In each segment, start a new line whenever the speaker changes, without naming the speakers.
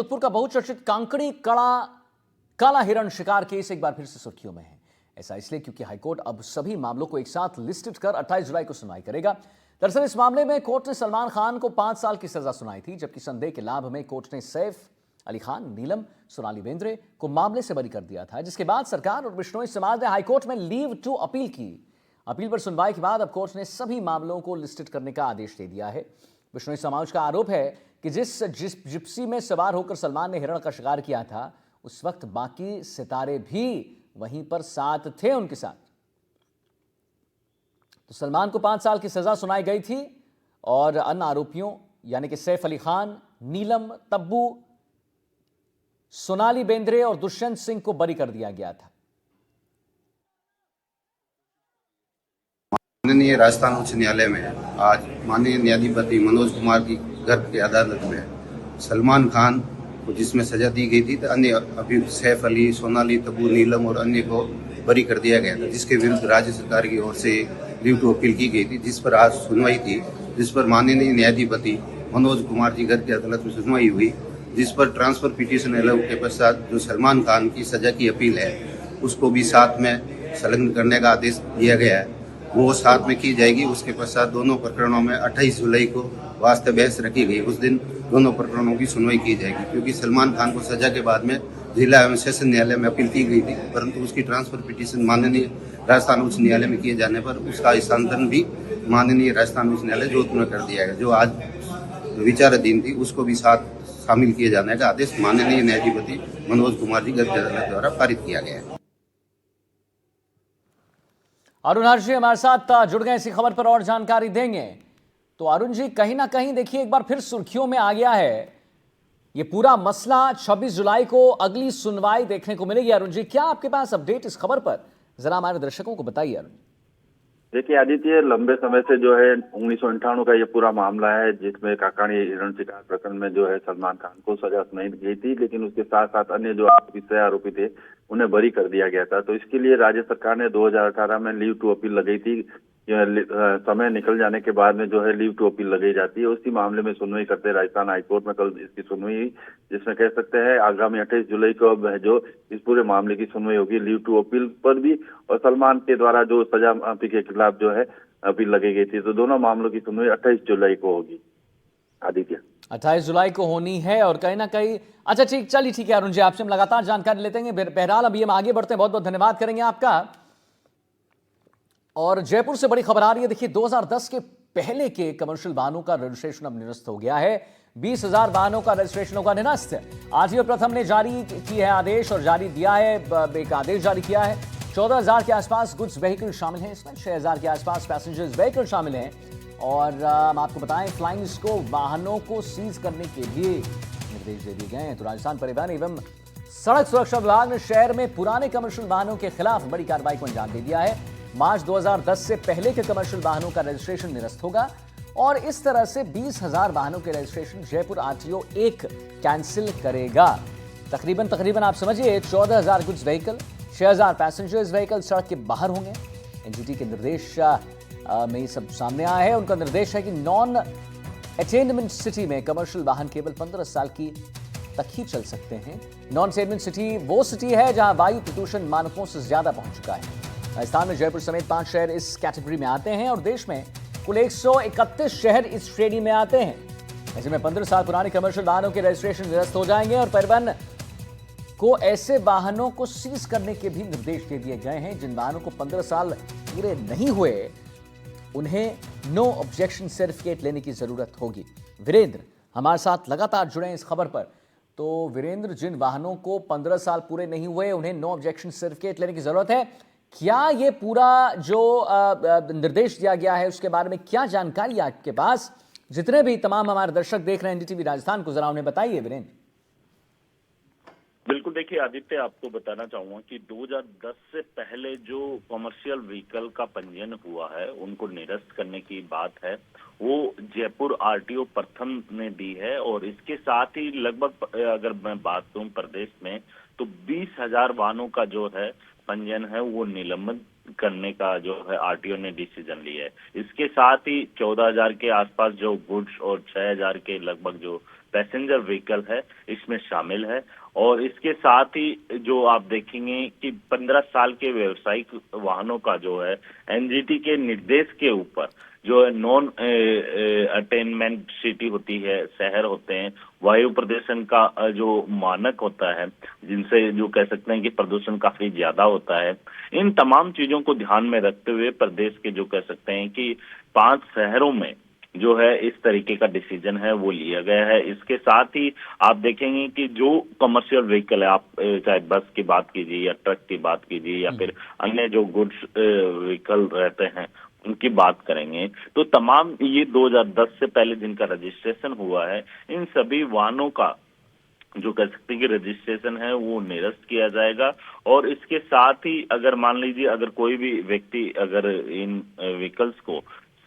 जोधपुर का बहुचर्चित कांकड़ी कड़ा काला हिरण शिकार केस एक बार फिर से सुर्खियों में है। ऐसा इसलिए क्योंकि हाईकोर्ट अब सभी मामलों को एक साथ लिस्टेड कर 28 जुलाई को सुनवाई करेगा। दरअसल इस मामले में कोर्ट ने सलमान खान को 5 साल की सजा सुनाई थी, जबकि संदेह के लाभ में कोर्ट ने सैफ अली खान, नीलम, सोनाली बेंद्रे को मामले से बरी कर दिया था, जिसके बाद सरकार और बिश्नोई समाज ने हाईकोर्ट में लीव टू अपील की। अपील पर सुनवाई के बाद अब कोर्ट ने सभी मामलों को लिस्टेड करने का आदेश दे दिया है। बिश्नोई समाज का आरोप है कि जिस जिप्सी में सवार होकर सलमान ने हिरण का शिकार किया था, उस वक्त बाकी सितारे भी वहीं पर साथ थे उनके साथ। तो सलमान को 5 साल की सजा सुनाई गई थी और अन्य आरोपियों यानी कि सैफ अली खान, नीलम, तब्बू, सोनाली बेंद्रे और दुष्यंत सिंह को बरी कर दिया गया था।
माननीय राजस्थान उच्च न्यायालय में आज माननीय न्यायाधीश मनोज कुमार की गर्भ की अदालत में सलमान खान को जिसमें सजा दी गई थी, तो अन्य अभियुक्त सैफ अली, सोनाली, तब्बू, नीलम और अन्य को बरी कर दिया गया था, जिसके विरुद्ध राज्य सरकार की ओर से लीव टू अपील की गई थी, जिस पर आज सुनवाई थी, जिस पर माननीय न्यायाधीश मनोज कुमार जी गर्भ की अदालत में सुनवाई हुई, जिस पर ट्रांसफर पिटीशन अलाउ के पश्चात जो सलमान खान की सजा की अपील है उसको भी साथ में संलग्न करने का आदेश दिया गया है। वो साथ में की जाएगी। उसके पश्चात दोनों प्रकरणों में 28 जुलाई को वास्ते बहस रखी गई। उस दिन दोनों प्रकरणों की सुनवाई की जाएगी, क्योंकि सलमान खान को सजा के बाद में जिला एवं सेशन न्यायालय में अपील की गई थी, परंतु उसकी ट्रांसफर पिटीशन माननीय राजस्थान उच्च न्यायालय में किए जाने पर उसका स्थानांतरण भी माननीय राजस्थान उच्च न्यायालय जोधपुर में कर दिया गया। जो आज विचाराधीन थी उसको भी साथ शामिल किए जाने का आदेश माननीय न्यायाधीश मनोज कुमार जी गर्भ अदालत द्वारा पारित किया गया है।
अरुण हर्ष जी हमारे साथ जुड़ गए, इसी खबर पर और जानकारी देंगे। तो अरुण जी, कहीं ना कहीं देखिए एक बार फिर सुर्खियों में आ गया है ये पूरा मसला। 26 जुलाई को अगली सुनवाई देखने को मिलेगी। अरुण जी, क्या आपके पास अपडेट इस खबर पर, जरा हमारे दर्शकों को बताइए। अरुण,
देखिए आदित्य, लंबे समय से जो है 1998 का ये पूरा मामला है, जिसमें काकाणी हिरण शिकार प्रकरण में जो है सलमान खान को सजा सुनाई गई थी, लेकिन उसके साथ साथ अन्य जो आरोपी थे उन्हें बरी कर दिया गया था। तो इसके लिए राज्य सरकार ने 2018 में लीव टू अपील लगाई थी। समय निकल जाने के बाद में जो है लीव टू अपील लगाई जाती है। उसी मामले में सुनवाई करते राजस्थान हाईकोर्ट में कल इसकी सुनवाई हुई, जिसमें कह सकते हैं आगामी 28 जुलाई को अब जो इस पूरे मामले की सुनवाई होगी लीव टू अपील पर भी, और सलमान के द्वारा जो सजा के खिलाफ जो है अपील लगाई गई थी। तो दोनों मामलों की सुनवाई 28 जुलाई को होगी। आदित्य,
28 जुलाई को होनी है और कहीं ना कहीं अच्छा चलिए ठीक है अरुण जी, आपसे हम लगातार जानकारी लेते हैं। बहरहाल अभी हम आगे बढ़ते हैं, बहुत बहुत धन्यवाद करेंगे आपका। और जयपुर से बड़ी खबर आ रही है। देखिए 2010 के पहले के कमर्शियल वाहनों का रजिस्ट्रेशन अब निरस्त हो गया है। 20,000 वाहनों का रजिस्ट्रेशन होगा निरस्त। आरटीओ प्रथम ने जारी की है आदेश और जारी दिया है, एक आदेश जारी किया है। 14,000 के आसपास गुड्स व्हीकल शामिल हैं इसमें, 6,000 के आसपास पैसेंजर्स व्हीकल शामिल हैं। और हम आपको बताएं फ्लाइंग स्क्वाड वाहनों को सीज करने के लिए निर्देश दे दिए गए हैं। तो राजस्थान परिवहन एवं सड़क सुरक्षा विभाग ने शहर में पुराने कमर्शियल वाहनों के खिलाफ बड़ी कार्रवाई को अंजाम दे दिया है। मार्च 2010 से पहले के कमर्शियल वाहनों का रजिस्ट्रेशन निरस्त होगा और इस तरह से 20,000 वाहनों के रजिस्ट्रेशन जयपुर आरटीओ एक कैंसिल करेगा। तकरीबन आप समझिए 14,000 गुड्स व्हीकल, 6,000 पैसेंजर्स व्हीकल सड़क के बाहर होंगे। एनजीटी के निर्देश में ये सब सामने आया है। उनका निर्देश है कि नॉन अटेनमेंट सिटी में कमर्शियल वाहन केवल 15 साल की तक ही चल सकते हैं। नॉन अटेनमेंट सिटी वो सिटी है जहां वायु प्रदूषण मानकों से ज्यादा पहुंच चुका है। राजस्थान में जयपुर समेत 5 शहर इस कैटेगरी में आते हैं और देश में कुल 131 शहर इस श्रेणी में आते हैं। ऐसे में 15 साल पुराने कमर्शियल वाहनों के रजिस्ट्रेशन निरस्त हो जाएंगे और परिवहन को ऐसे वाहनों को सीज करने के भी निर्देश दे दिए गए हैं। जिन वाहनों को 15 साल पूरे नहीं हुए उन्हें नो ऑब्जेक्शन सर्टिफिकेट लेने की जरूरत होगी। वीरेंद्र हमारे साथ लगातार जुड़े हैं इस खबर पर। तो वीरेंद्र, जिन वाहनों को 15 साल पूरे नहीं हुए उन्हें नो ऑब्जेक्शन सर्टिफिकेट लेने की जरूरत है। क्या ये पूरा जो निर्देश दिया गया है उसके बारे में क्या जानकारी है आपके पास? जितने भी तमाम हमारे दर्शक देख रहे हैं एनडीटीवी राजस्थान को, जरा उन्हें बताइए वीरेंद्र।
बिल्कुल, देखिए आदित्य, आपको बताना चाहूंगा कि 2010 से पहले जो कमर्शियल व्हीकल का पंजीयन हुआ है उनको निरस्त करने की बात है, वो जयपुर आरटीओ प्रथम ने दी है। और इसके साथ ही लगभग अगर मैं बात करूं प्रदेश में, तो 20,000 वाहनों का जो है पंजीयन है वो निलंबित करने का जो है आरटीओ ने डिसीजन लिया है। इसके साथ ही 14,000 के आसपास जो गुड्स और 6,000 के लगभग जो पैसेंजर व्हीकल है इसमें शामिल है। और इसके साथ ही जो आप देखेंगे कि 15 साल के व्यवसायिक वाहनों का जो है एनजीटी के निर्देश के ऊपर जो है नॉन अटेनमेंट सिटी होती है, शहर होते हैं, वायु प्रदूषण का जो मानक होता है, जिनसे जो कह सकते हैं कि प्रदूषण काफी ज्यादा होता है, इन तमाम चीजों को ध्यान में रखते हुए प्रदेश के जो कह सकते हैं कि 5 शहरों में जो है इस तरीके का डिसीजन है वो लिया गया है। इसके साथ ही आप देखेंगे कि जो कमर्शियल व्हीकल है, आप चाहे बस की बात कीजिए या ट्रक की बात कीजिए या फिर अन्य जो गुड्स व्हीकल रहते हैं उनकी बात करेंगे, तो तमाम ये 2010 से पहले जिनका रजिस्ट्रेशन हुआ है, इन सभी वाहनों का जो कह सकते हैं कि रजिस्ट्रेशन है वो निरस्त किया जाएगा। और इसके साथ ही अगर मान लीजिए अगर कोई भी व्यक्ति अगर इन व्हीकल्स को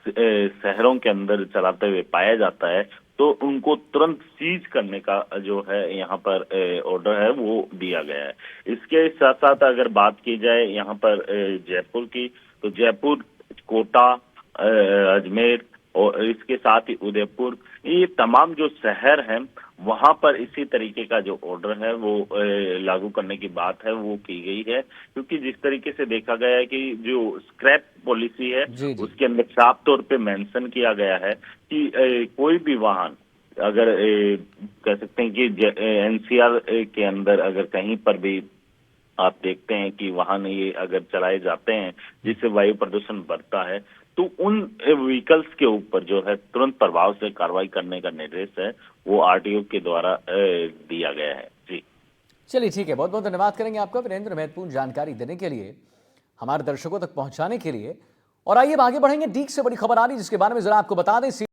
शहरों के अंदर चलाते हुए पाया जाता है तो उनको तुरंत सीज करने का जो है यहाँ पर ऑर्डर है वो दिया गया है। इसके साथ साथ अगर बात की जाए यहाँ पर जयपुर की, तो जयपुर, कोटा, अजमेर और इसके साथ ही उदयपुर, ये तमाम जो शहर हैं वहां पर इसी तरीके का जो ऑर्डर है वो लागू करने की बात है वो की गई है। क्योंकि जिस तरीके से देखा गया है कि जो स्क्रैप पॉलिसी है
जी जी।
उसके अंदर साफ तौर पे मेंशन किया गया है कि कोई भी वाहन अगर कह सकते हैं कि एनसीआर के अंदर अगर कहीं पर भी आप देखते हैं कि वाहन ये अगर चलाए जाते हैं जिससे वायु प्रदूषण बढ़ता है तो उन व्हीकल्स के ऊपर जो है तुरंत प्रभाव से कार्रवाई करने का निर्देश है वो आरटीओ के द्वारा दिया गया है। जी
चलिए ठीक है, बहुत बहुत धन्यवाद करेंगे आपका वीरेंद्र, महत्वपूर्ण जानकारी देने के लिए, हमारे दर्शकों तक पहुंचाने के लिए। और आइए आगे बढ़ेंगे। डीक से बड़ी खबर आ रही जिसके बारे में जरा आपको बता दें।